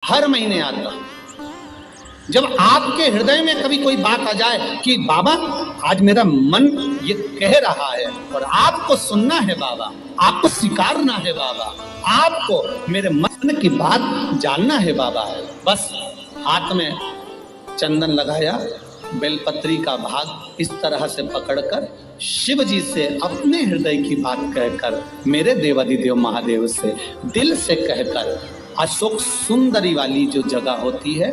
हर महीने आता हूं। जब आपके हृदय में कभी कोई बात आ जाए कि बाबा आज मेरा मन ये कह रहा है और आपको सुनना है बाबा, आपको स्वीकारना है बाबा, आपको मेरे मन की बात जानना है बाबा, बस हाथ में चंदन लगाया, बेलपत्री का भाग इस तरह से पकड़कर शिव जी से अपने हृदय की बात कहकर, मेरे देवाधिदेव महादेव से दिल से कहकर, अशोक सुंदरी वाली जो जगह होती है,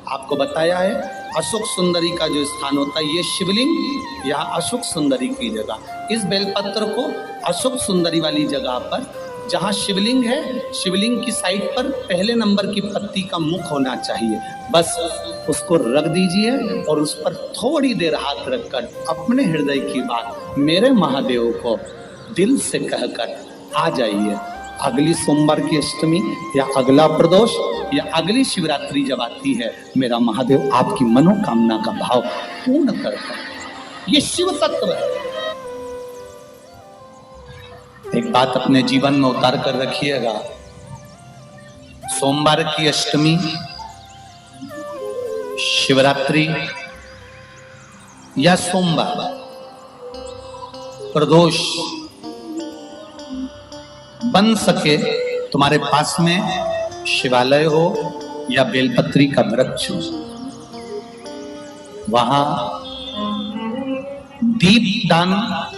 आपको बताया है अशोक सुंदरी का जो स्थान होता है, ये शिवलिंग या अशोक सुंदरी की जगह, इस बेलपत्र को अशोक सुंदरी वाली जगह पर, जहाँ शिवलिंग है, शिवलिंग की साइड पर पहले नंबर की पत्ती का मुख होना चाहिए, बस उसको रख दीजिए और उस पर थोड़ी देर हाथ रखकर अपने हृदय की बात मेरे महादेव को दिल से कहकर आ जाइए। अगली सोमवार की अष्टमी या अगला प्रदोष या अगली शिवरात्रि जब आती है, मेरा महादेव आपकी मनोकामना का भाव पूर्ण करता है। ये शिव तत्व है। एक बात अपने जीवन में उतार कर रखिएगा, सोमवार की अष्टमी, शिवरात्रि या सोमवार, प्रदोष, बन सके तुम्हारे पास में शिवालय हो या बेलपत्री का वृक्ष हो, वहां दीप दान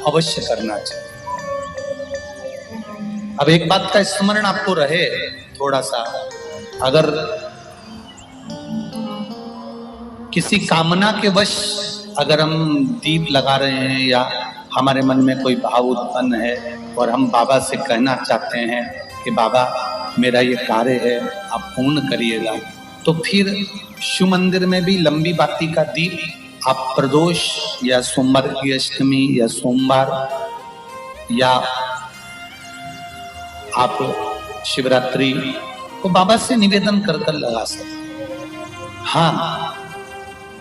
अवश्य करना चाहिए। अब एक बात का स्मरण आपको रहे थोड़ा सा, अगर किसी कामना के वश अगर हम दीप लगा रहे हैं या हमारे मन में कोई भाव उत्पन्न है और हम बाबा से कहना चाहते हैं कि बाबा मेरा ये कार्य है आप पूर्ण करिएगा, तो फिर शिव मंदिर में भी लंबी बाती का दीप आप प्रदोष या सोमवार की अष्टमी या सोमवार या आप शिवरात्रि को बाबा से निवेदन कर कर लगा सकते। हाँ,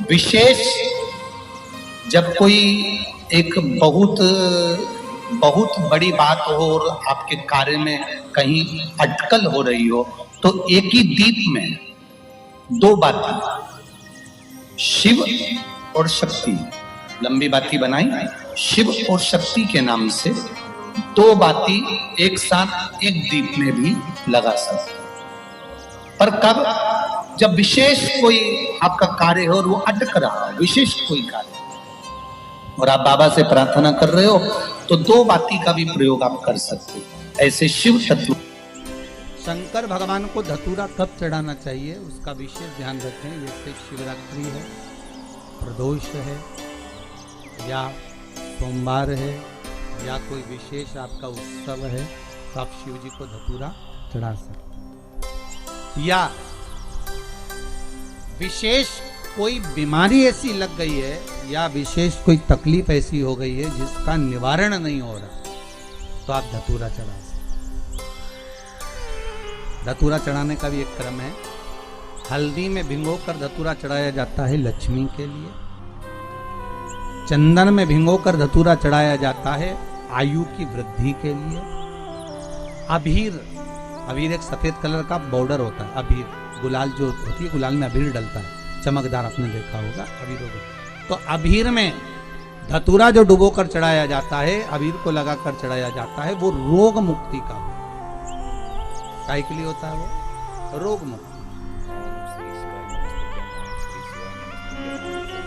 विशेष जब कोई एक बहुत बड़ी बात हो और आपके कार्य में कहीं अटकल हो रही हो, तो एक ही दीप में दो बाती, शिव और शक्ति, लंबी बाती बनाई, शिव और शक्ति के नाम से दो बाती एक साथ एक दीप में भी लगा सकते। पर कब? जब विशेष कोई आपका कार्य हो और वो अटक रहा हो, विशेष कोई कार्य, और आप बाबा से प्रार्थना कर रहे हो, तो दो बाती का भी प्रयोग आप कर सकते हो। ऐसे शिव तत्व। शंकर भगवान को धतूरा कब चढ़ाना चाहिए उसका विशेष ध्यान रखें। जैसे शिवरात्रि है, प्रदोष है, या सोमवार है, या कोई विशेष आपका उत्सव है, तो आप शिव जी को धतूरा चढ़ा सकते। या विशेष कोई बीमारी ऐसी लग गई है या विशेष कोई तकलीफ ऐसी हो गई है जिसका निवारण नहीं हो रहा, तो आप धतूरा चढ़ा सकते। धतूरा चढ़ाने का भी एक क्रम है। हल्दी में भिगोकर धतूरा चढ़ाया जाता है लक्ष्मी के लिए। चंदन में भिगोकर धतूरा चढ़ाया जाता है आयु की वृद्धि के लिए। अबीर एक सफेद कलर का बॉर्डर होता है, अबीर गुलाल जो होती है, गुलाल में अबीर डलता है, चमकदार, आपने देखा होगा अबीर। तो अबीर में धतूरा जो डुबो कर चढ़ाया जाता है, अबीर को लगाकर चढ़ाया जाता है, वो रोग मुक्ति का काय के लिए होता है, वो रोग मुक्ति,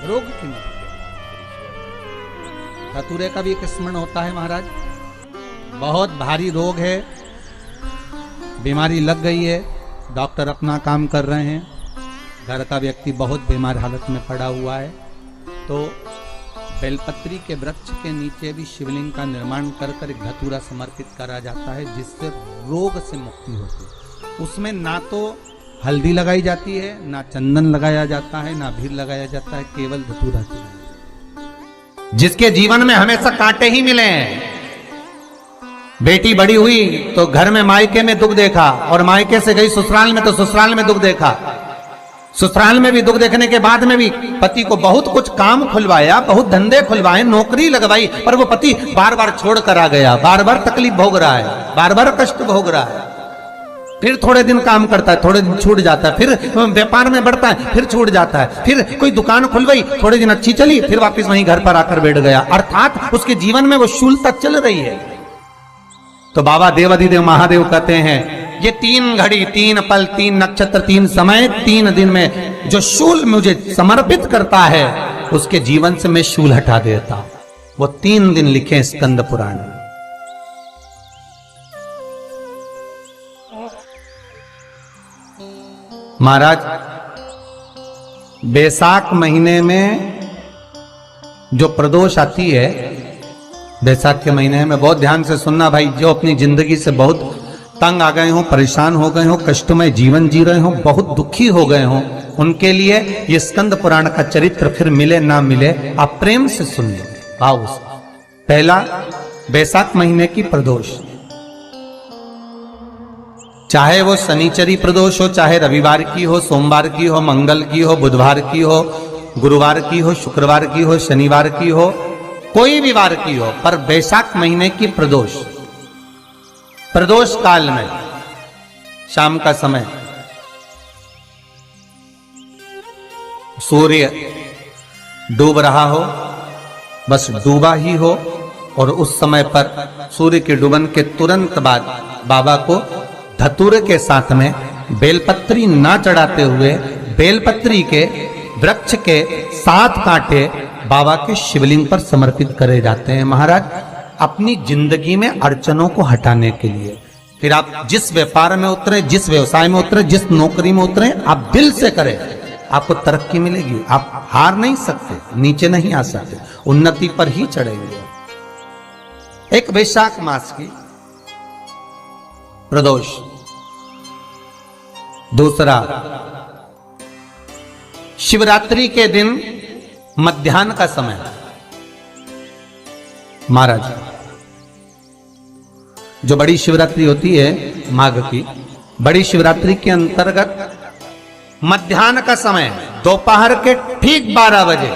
रोग की मुक्ति। धतूरे का भी एक स्मरण होता है महाराज। बहुत भारी रोग है, बीमारी लग गई है, डॉक्टर अपना काम कर रहे हैं, घर का व्यक्ति बहुत बीमार हालत में पड़ा हुआ है, तो बेलपत्री के वृक्ष के नीचे भी शिवलिंग का निर्माण कर कर एक धतूरा समर्पित करा जाता है, जिससे रोग से मुक्ति होती है। उसमें ना तो हल्दी लगाई जाती है, ना चंदन लगाया जाता है, ना अबीर लगाया जाता है, केवल धतूरा चढ़ाया जाता है। जिसके जीवन में हमेशा कांटे ही मिले हैं, बेटी बड़ी हुई तो घर में मायके में दुख देखा, और मायके से गई ससुराल में तो ससुराल में दुख देखा, ससुराल में भी दुख देखने के बाद में भी पति को बहुत कुछ काम खुलवाया, बहुत धंधे खुलवाए, नौकरी लगवाई, पर वो पति बार बार छोड़ कर आ गया, बार बार तकलीफ भोग रहा है, बार बार कष्ट भोग रहा है। फिर थोड़े दिन काम करता है, थोड़े दिन छूट जाता है, फिर व्यापार में बढ़ता है, फिर छूट जाता है, फिर कोई दुकान खुल गई, थोड़े दिन अच्छी चली, फिर वापस वहीं घर पर आकर बैठ गया। अर्थात उसके जीवन में वो शूलता चल रही है। तो बाबा देवाधिदेव महादेव कहते हैं ये 3 घड़ी 3 पल 3 नक्षत्र 3 समय 3 दिन में जो शूल मुझे समर्पित करता है उसके जीवन से मैं शूल हटा देता हूं। वो 3 दिन लिखे स्कंद पुराण में। महाराज बैसाख महीने में जो प्रदोष आती है, बैसाख के महीने में बहुत ध्यान से सुनना भाई, जो अपनी जिंदगी से बहुत तंग आ गए हो, परेशान हो गए हो, कष्टमय जीवन जी रहे हो, बहुत दुखी हो गए हो, उनके लिए ये स्कंद पुराण का चरित्र फिर मिले ना मिले आप प्रेम से सुन लो भाव से। पहला, बैसाख महीने की प्रदोष, चाहे वो शनिचरी प्रदोष हो, चाहे रविवार की हो, सोमवार की हो, मंगल की हो, बुधवार की हो, गुरुवार की हो, शुक्रवार की हो, शनिवार की हो, कोई भी वार की हो, पर बैसाख महीने की प्रदोष, प्रदोष काल में शाम का समय सूर्य डूब रहा हो, बस डूबा ही हो, और उस समय पर सूर्य के डूबन के तुरंत बाद बाबा को धतूरे के साथ में बेलपत्री ना चढ़ाते हुए बेलपत्री के वृक्ष के 7 कांटे बाबा के शिवलिंग पर समर्पित करे जाते हैं महाराज, अपनी जिंदगी में अड़चनों को हटाने के लिए। फिर आप जिस व्यापार में उतरे, जिस व्यवसाय में उतरे, जिस नौकरी में उतरे, आप दिल से करें, आपको तरक्की मिलेगी। आप हार नहीं सकते, नीचे नहीं आ सकते, उन्नति पर ही चढ़ेंगे। एक वैशाख मास की प्रदोष, दूसरा शिवरात्रि के दिन मध्याह्न का समय। महाराज जो बड़ी शिवरात्रि होती है माघ की, बड़ी शिवरात्रि के अंतर्गत मध्याह्न का समय, दोपहर के ठीक 12 बजे,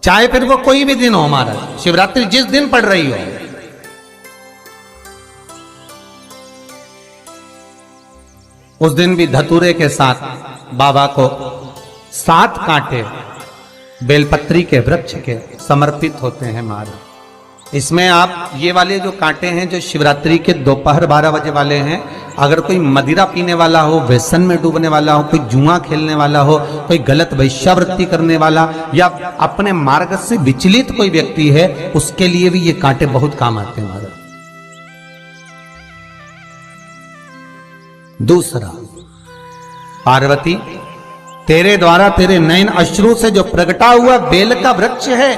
चाहे फिर वो कोई भी दिन हो महाराज, शिवरात्रि जिस दिन पड़ रही हो, उस दिन भी धतूरे के साथ बाबा को 7 कांटे बेलपत्री के वृक्ष के समर्पित होते हैं महाराज। इसमें आप ये वाले जो कांटे हैं जो शिवरात्रि के दोपहर 12 बजे वाले हैं, अगर कोई मदिरा पीने वाला हो, व्यसन में डूबने वाला हो, कोई जुआ खेलने वाला हो, कोई गलत वैश्यावृत्ति करने वाला, या अपने मार्ग से विचलित कोई व्यक्ति है, उसके लिए भी ये कांटे बहुत काम आते हैं महाराज। दूसरा, पार्वती तेरे द्वारा तेरे नयन अश्रु से जो प्रगटा हुआ बेल का वृक्ष है,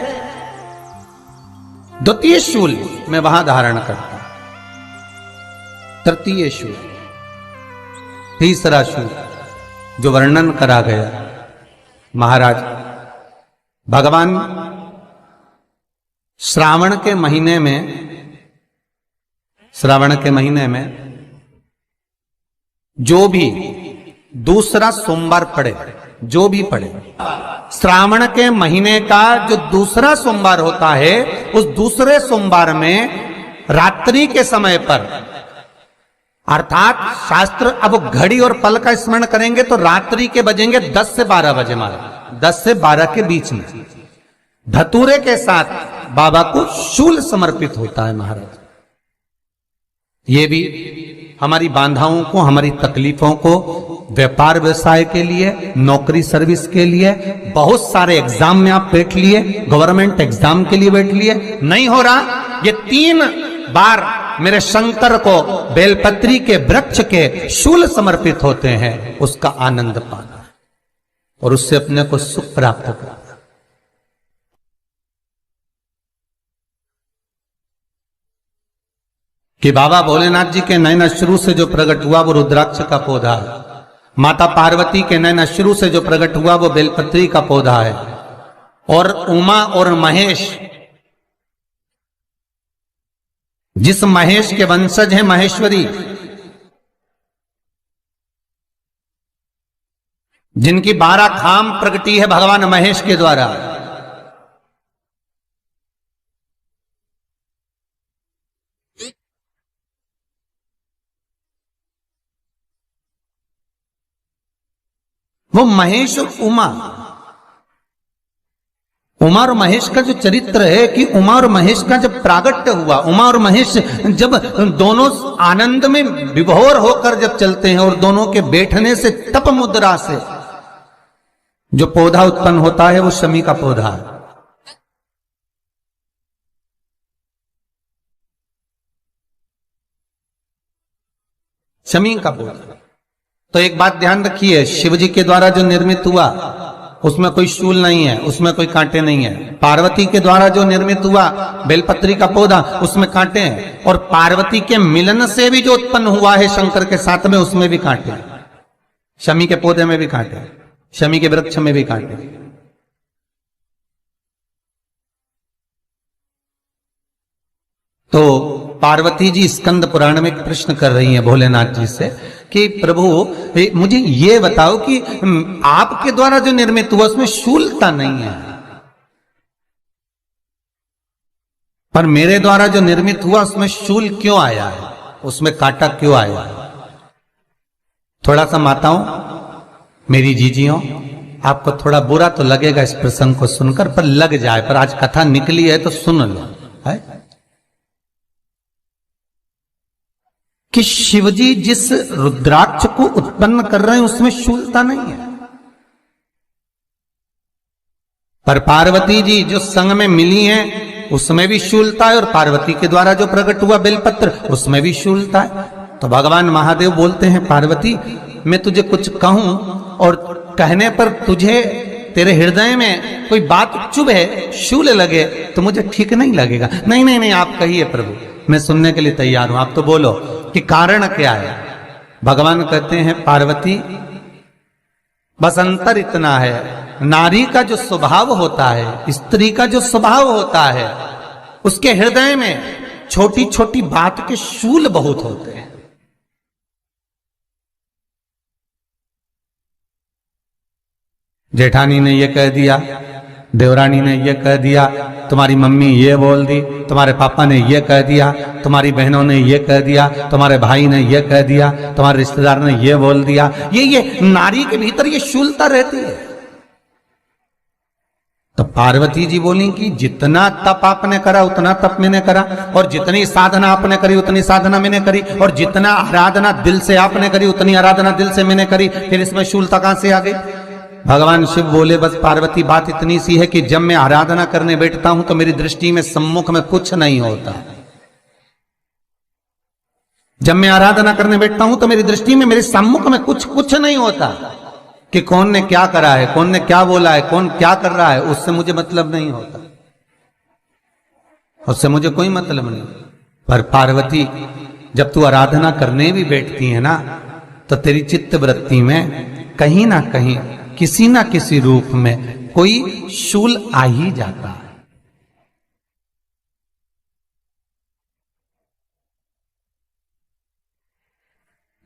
द्वितीय शूल मैं वहां धारण करता, तृतीय शूल, तीसरा शूल जो वर्णन करा गया महाराज, भगवान श्रावण के महीने में जो भी दूसरा सोमवार पड़े, जो भी पड़े, श्रावण के महीने का जो दूसरा सोमवार होता है, उस दूसरे सोमवार में रात्रि के समय पर, अर्थात शास्त्र अब घड़ी और पल का स्मरण करेंगे तो रात्रि के बजेंगे 10 से 12 बजे महाराज, 10 से 12 के बीच में धतूरे के साथ बाबा को शूल समर्पित होता है महाराज। ये भी हमारी बाधाओं को, हमारी तकलीफों को, व्यापार व्यवसाय के लिए, नौकरी सर्विस के लिए, बहुत सारे एग्जाम में आप बैठ लिए, गवर्नमेंट एग्जाम के लिए बैठ लिए, नहीं हो रहा, ये 3 बार मेरे शंकर को बेलपत्री के वृक्ष के शूल समर्पित होते हैं, उसका आनंद पाना और उससे अपने को सुख प्राप्त करना। कि बाबा भोलेनाथ जी के नयन अश्रु से जो प्रकट हुआ वो रुद्राक्ष का पौधा है, माता पार्वती के नयन अश्रु से जो प्रकट हुआ वो बेलपत्री का पौधा है, और उमा और महेश, जिस महेश के वंशज है महेश्वरी, जिनकी 12 खाम प्रगटी है भगवान महेश के द्वारा, वो महेश और उमा, उमा और महेश का जो चरित्र है कि उमा और महेश का जब प्रागट्य हुआ, उमा और महेश जब दोनों आनंद में विभोर होकर जब चलते हैं और दोनों के बैठने से तप मुद्रा से जो पौधा उत्पन्न होता है वो शमी का पौधा है। शमी का पौधा। तो एक बात ध्यान रखिए, शिव जी के द्वारा जो निर्मित हुआ उसमें कोई शूल नहीं है, उसमें कोई कांटे नहीं है। पार्वती के द्वारा जो निर्मित हुआ बेलपत्री का पौधा, उसमें कांटे हैं। और पार्वती के मिलन से भी जो उत्पन्न हुआ है शंकर के साथ में, उसमें भी कांटे हैं। शमी के पौधे में भी कांटे हैं, शमी के वृक्ष में भी कांटे हैं। तो पार्वती जी स्कंद पुराण में एक प्रश्न कर रही हैं भोलेनाथ जी से कि प्रभु मुझे ये बताओ कि आपके द्वारा जो निर्मित हुआ उसमें शूलता नहीं है, पर मेरे द्वारा जो निर्मित हुआ उसमें शूल क्यों आया है, उसमें कांटा क्यों आया है? थोड़ा सा माताओं, मेरी जीजियों, आपको थोड़ा बुरा तो लगेगा इस प्रसंग को सुनकर, पर लग जाए, पर आज कथा निकली है तो सुन लो है कि शिवजी जिस रुद्राक्ष को उत्पन्न कर रहे हैं उसमें शूलता नहीं है, पर पार्वती जी जो संग में मिली हैं उसमें भी शूलता है, और पार्वती के द्वारा जो प्रकट हुआ बेलपत्र उसमें भी शूलता है। तो भगवान महादेव बोलते हैं पार्वती, मैं तुझे कुछ कहूं और कहने पर तुझे तेरे हृदय में कोई बात चुभे, शूल लगे तो मुझे ठीक नहीं लगेगा। नहीं नहीं नहीं, आप कहिए प्रभु, मैं सुनने के लिए तैयार हूं, आप तो बोलो कि कारण क्या है। भगवान कहते हैं पार्वती, बस अंतर इतना है, नारी का जो स्वभाव होता है, स्त्री का जो स्वभाव होता है, उसके हृदय में छोटी छोटी बात के शूल बहुत होते हैं। जेठानी ने ये कह दिया, देवरानी ने ये कह दिया, तुम्हारी मम्मी ये बोल दी, तुम्हारे पापा ने ये कह दिया, तुम्हारी बहनों ने ये कह दिया, तुम्हारे भाई ने ये कह दिया, तुम्हारे रिश्तेदार ने ये बोल दिया। ये नारी के भीतर ये शूलता रहती है। तो पार्वती जी बोली कि जितना तप आपने करा उतना तप मैंने करा, और जितनी साधना आपने करी उतनी साधना मैंने करी, और जितना आराधना दिल से आपने करी उतनी आराधना दिल से मैंने करी, फिर इसमें शूलता कहां से आ गई? भगवान शिव बोले, बस पार्वती बात इतनी सी है कि जब मैं आराधना करने बैठता हूं तो मेरी दृष्टि में सम्मुख में कुछ नहीं होता। जब मैं आराधना करने बैठता हूं तो मेरी दृष्टि में, मेरे सम्मुख में कुछ नहीं होता कि कौन ने क्या करा है, कौन ने क्या बोला है, कौन क्या कर रहा है, उससे मुझे मतलब नहीं होता, उससे मुझे कोई मतलब नहीं। पर पार्वती, जब तू आराधना करने भी बैठती है ना, तो तेरी चित्त वृत्ति में कहीं ना कहीं किसी ना किसी रूप में कोई शूल आ ही जाता है।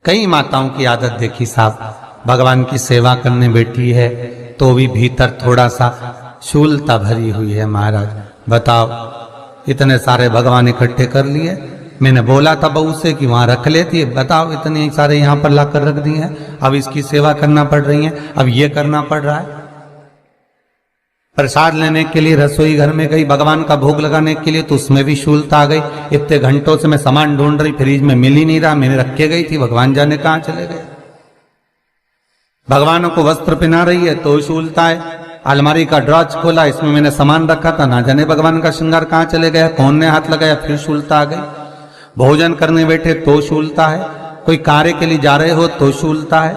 कई माताओं की आदत देखी साहब, भगवान की सेवा करने बैठी है तो भी भीतर थोड़ा सा शूलता भरी हुई है। महाराज बताओ, इतने सारे भगवान इकट्ठे कर लिए, मैंने बोला था बहू से कि वहां रख लेती है, बताओ इतने सारे यहां पर लाकर रख दिए हैं, अब इसकी सेवा करना पड़ रही है, अब ये करना पड़ रहा है। प्रसाद लेने के लिए रसोई घर में गई, भगवान का भोग लगाने के लिए, तो उसमें भी शूलता आ गई। इतने घंटों से मैं सामान ढूंढ रही, फ्रिज में मिल ही नहीं रहा, मैंने रख के गई थी, भगवान जाने कहां चले गए। भगवानों को वस्त्र पहना रही है तो शूलता है। अलमारी का ड्रॉज खोला, इसमें मैंने सामान रखा था, ना जाने भगवान का श्रृंगार कहां चले गया, कौन ने हाथ लगाया, फिर शूलता आ गई। भोजन करने बैठे तो शूलता है, कोई कार्य के लिए जा रहे हो तो शूलता है।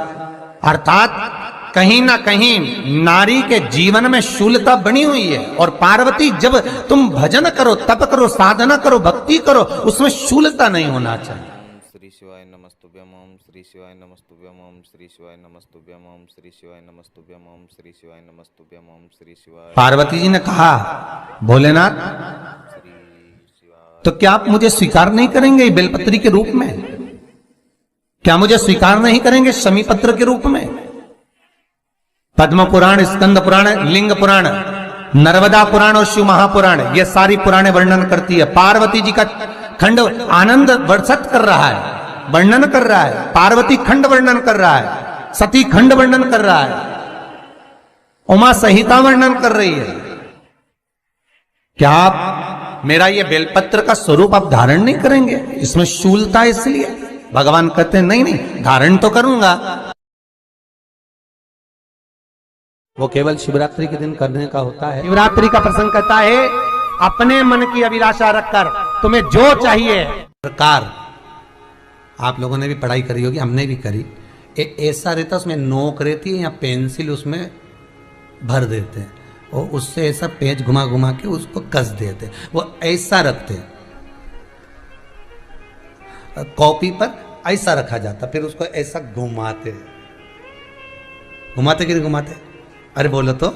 अर्थात कहीं ना कहीं नारी के जीवन में शूलता बनी हुई है। और पार्वती, जब तुम भजन करो, तप करो, साधना करो, भक्ति करो, उसमें शूलता नहीं होना चाहिए। श्री शिवाय नमस्तुभ्यम ओम, श्री शिवाय नमस्तुभ्यम ओम, श्री शिवाय नमस्तुभ्यम ओम, श्री शिवाय नमस्तुभ्यम ओम, श्री शिवाय नमस्तुभ्यम ओम, श्री शिवाय। पार्वती जी ने कहा, भोलेनाथ तो क्या आप मुझे स्वीकार नहीं करेंगे बेलपत्री के रूप में? क्या मुझे स्वीकार नहीं करेंगे शमी पत्र के रूप में? पद्म पुराण, स्कंद पुराण, लिंग पुराण, नर्मदा पुराण और शिव महापुराण, ये सारी पुराणे वर्णन करती है। पार्वती जी का खंड आनंद वर्षित कर रहा है, वर्णन कर रहा है। पार्वती खंड वर्णन कर रहा है, सती खंड वर्णन कर रहा है। उमा संहिता वर्णन कर रही है। क्या आप मेरा ये बेलपत्र का स्वरूप आप धारण नहीं करेंगे? इसमें शूलता इसलिए भगवान कहते हैं नहीं नहीं, धारण तो करूंगा। वो केवल शिवरात्रि के दिन करने का होता है। शिवरात्रि का प्रसंग कहता है अपने मन की अभिलाषा रखकर तुम्हें जो चाहिए। प्रकार आप लोगों ने भी पढ़ाई करी होगी, हमने भी करी। ऐसा रहता उसमें नोक रहती है या पेंसिल उसमें भर देते हैं और उससे ऐसा पेज घुमा घुमा के उसको कस देते हैं। वो ऐसा रखते हैं, कॉपी पर ऐसा रखा जाता, फिर उसको ऐसा घुमाते घुमाते कि नहीं घुमाते? अरे बोलो तो,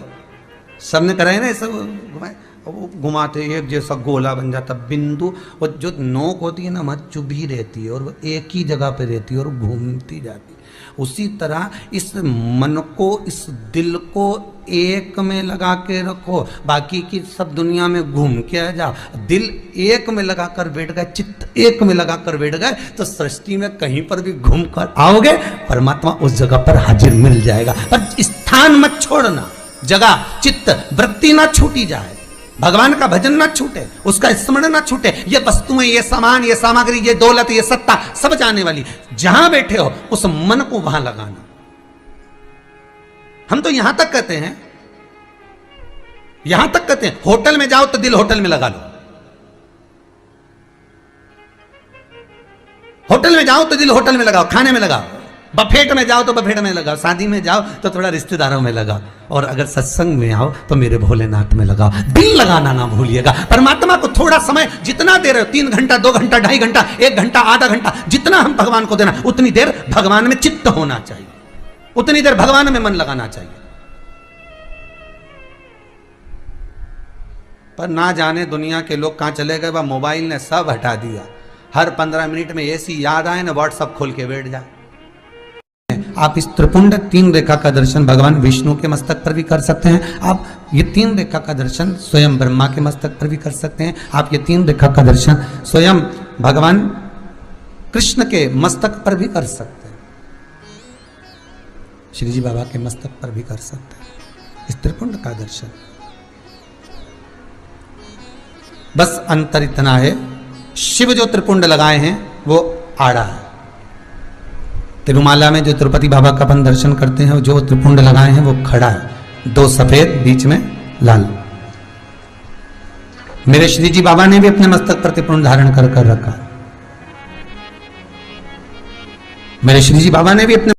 सबने कराए ना ऐसा घुमाए, वो घुमाते एक जैसा गोला बन जाता बिंदु। और जो नोक होती है ना वहाँ चुभी रहती है और वो एक ही जगह पे रहती है और घूमती जाती है। उसी तरह इस मन को, इस दिल को एक में लगा के रखो, बाकी की सब दुनिया में घूम के आ जाओ। दिल एक में लगा कर बैठ गए, चित्त एक में लगा कर बैठ गए तो सृष्टि में कहीं पर भी घूम कर आओगे, परमात्मा उस जगह पर हाजिर मिल जाएगा। पर स्थान मत छोड़ना, जगह चित्त वृत्ति ना छूटी जाए, भगवान का भजन ना छूटे, उसका स्मरण ना छूटे। ये वस्तुएं, ये सामान, ये सामग्री, ये दौलत, ये सत्ता सब जाने वाली। जहां बैठे हो उस मन को वहां लगाना। हम तो यहां तक कहते हैं, यहां तक कहते हैं होटल में जाओ तो दिल होटल में लगा लो। होटल में जाओ तो दिल होटल में लगाओ, खाने में लगाओ। बफेट में जाओ तो बफेट में लगाओ, शादी में जाओ तो थोड़ा रिश्तेदारों में लगाओ, और अगर सत्संग में आओ तो मेरे भोलेनाथ में लगाओ। दिल लगाना ना भूलिएगा। परमात्मा को थोड़ा समय जितना दे रहे हो, 3 घंटा, 2 घंटा, 2.5 घंटा, 1 घंटा, आधा घंटा, जितना हम भगवान को देना, उतनी देर भगवान में चित्त होना चाहिए, उतनी देर भगवान में मन लगाना चाहिए। पर ना जाने दुनिया के लोग कहां चले गए, वह मोबाइल ने सब हटा दिया। हर 15 मिनट में ऐसी याद आए ना, व्हाट्सअप खोल के बैठ जाए। आप इस त्रिपुंड 3 रेखा का दर्शन भगवान विष्णु के मस्तक पर भी कर सकते हैं। आप ये 3 रेखा का दर्शन स्वयं ब्रह्मा के मस्तक पर भी कर सकते हैं। आप ये 3 रेखा का दर्शन स्वयं भगवान कृष्ण के मस्तक पर भी कर सकते हैं, श्री जी बाबा के मस्तक पर भी कर सकते हैं इस त्रिपुंड का दर्शन। बस अंतर इतना है, शिव जो त्रिपुंड लगाए हैं वो आड़ा है। तिरुमाला में जो तिरुपति बाबा का अपन दर्शन करते हैं, जो त्रिपुंड लगाए हैं वो खड़ा है, 2 सफेद बीच में लाल। मेरे श्री जी बाबा ने भी अपने मस्तक पर त्रिपुंड धारण कर रखा। मेरे श्री जी बाबा ने भी अपने